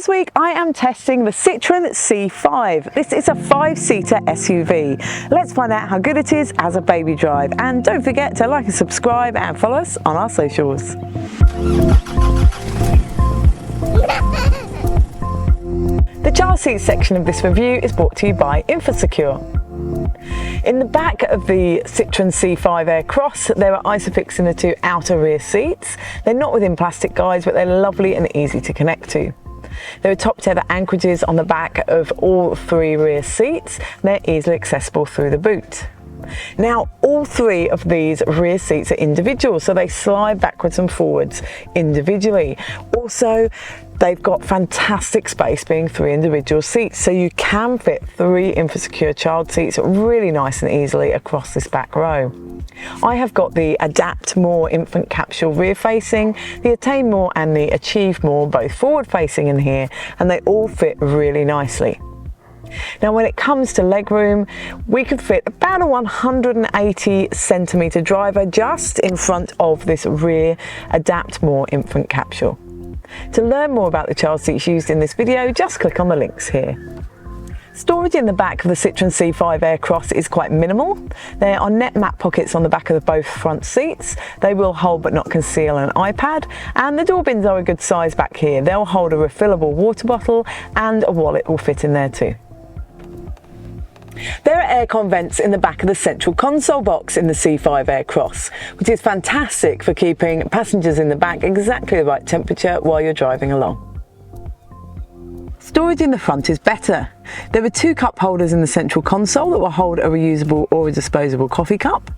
This week I am testing the Citroen C5. This is a 5-seater SUV. Let's find out how good it is as a baby drive, and don't forget to like and subscribe and follow us on our socials. The child seat section of this review is brought to you by Infasecure. In the back of the Citroen C5 Aircross, there are Isofix in the two outer rear seats. They're not within plastic guides, but they're lovely and easy to connect to. There are top tether anchorages on the back of all three rear seats. They're easily accessible through the boot. Now, all three of these rear seats are individual, so they slide backwards and forwards individually. Also, they've got fantastic space being three individual seats, so you can fit three Infasecure child seats really nice and easily across this back row. I have got the Adapt More infant capsule rear facing, the Attain More and the Achieve More both forward facing in here, and they all fit really nicely. Now, when it comes to legroom, we could fit about a 180 centimetre driver just in front of this rear Adapt More infant capsule. To learn more about the child seats used in this video, just click on the links here. Storage in the back of the Citroen C5 Aircross is quite minimal. There are net map pockets on the back of both front seats. They will hold but not conceal an iPad, and the door bins are a good size back here. They'll hold a refillable water bottle, and a wallet will fit in there too. There are aircon vents in the back of the central console box in the C5 Aircross, which is fantastic for keeping passengers in the back exactly the right temperature while you're driving along. Storage in the front is better. There are two cup holders in the central console that will hold a reusable or a disposable coffee cup.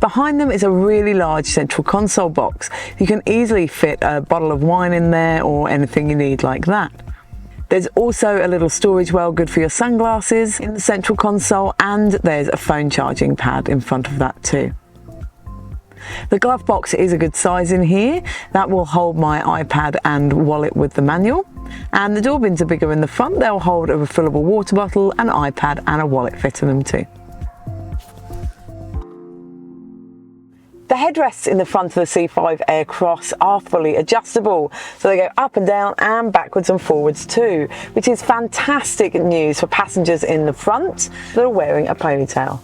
Behind them is a really large central console box. You can easily fit a bottle of wine in there or anything you need like that. There's also a little storage well good for your sunglasses in the central console, and there's a phone charging pad in front of that too. The glove box is a good size in here. That will hold my iPad and wallet with the manual. And the door bins are bigger in the front. They'll hold a refillable water bottle, an iPad and a wallet fit in them too. The headrests in the front of the C5 Aircross are fully adjustable, so they go up and down and backwards and forwards too, which is fantastic news for passengers in the front that are wearing a ponytail.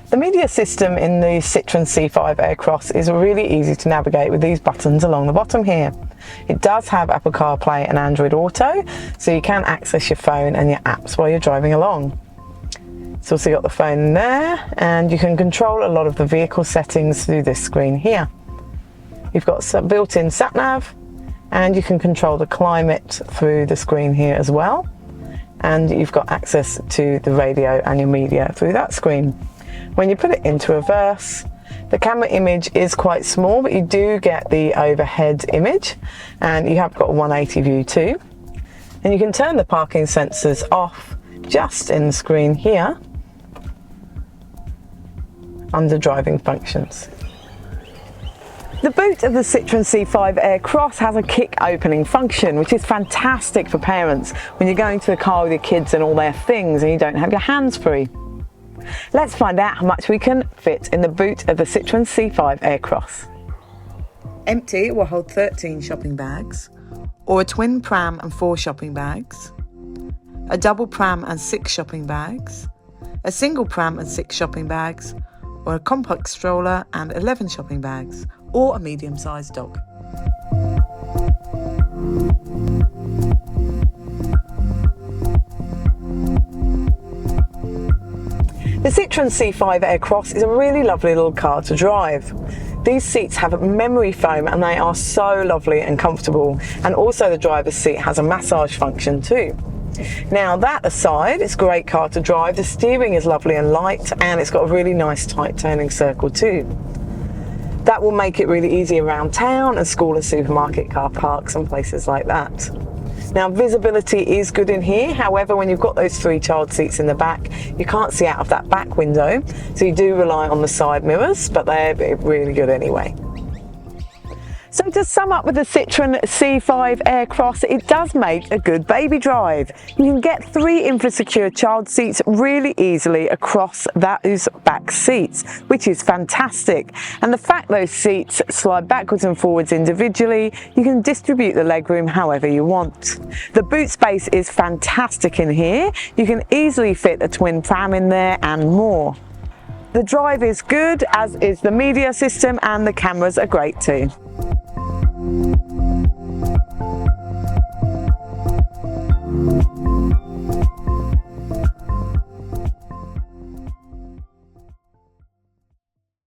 The media system in the Citroen C5 Aircross is really easy to navigate with these buttons along the bottom here. It does have Apple CarPlay and Android Auto, so you can access your phone and your apps while you're driving along. It's also got the phone there, and you can control a lot of the vehicle settings through this screen here. You've got some built-in sat-nav, and you can control the climate through the screen here as well. And you've got access to the radio and your media through that screen. When you put it into reverse, the camera image is quite small, but you do get the overhead image, and you have got a 180 view too. And you can turn the parking sensors off just in the screen here under driving functions. The boot of the Citroen C5 Aircross has a kick opening function, which is fantastic for parents when you're going to the car with your kids and all their things and you don't have your hands free. Let's find out how much we can fit in the boot of the Citroen C5 Aircross. Empty, it will hold 13 shopping bags, or a twin pram and 4 shopping bags, a double pram and 6 shopping bags, a single pram and 6 shopping bags, or a compact stroller and 11 shopping bags, or a medium-sized dog. The Citroen C5 Aircross is a really lovely little car to drive. These seats have memory foam and they are so lovely and comfortable, and also the driver's seat has a massage function too. Now, that aside, it's a great car to drive. The steering is lovely and light, and it's got a really nice tight turning circle too. That will make it really easy around town and school and supermarket car parks and places like that. Now, visibility is good in here. However, when you've got those 3 child seats in the back, you can't see out of that back window, so you do rely on the side mirrors, but they're really good anyway. So to sum up with the Citroen C5 Aircross, it does make a good baby drive. You can get 3 Infasecure child seats really easily across those back seats, which is fantastic. And the fact those seats slide backwards and forwards individually, you can distribute the legroom however you want. The boot space is fantastic in here. You can easily fit a twin pram in there and more. The drive is good, as is the media system, and the cameras are great too.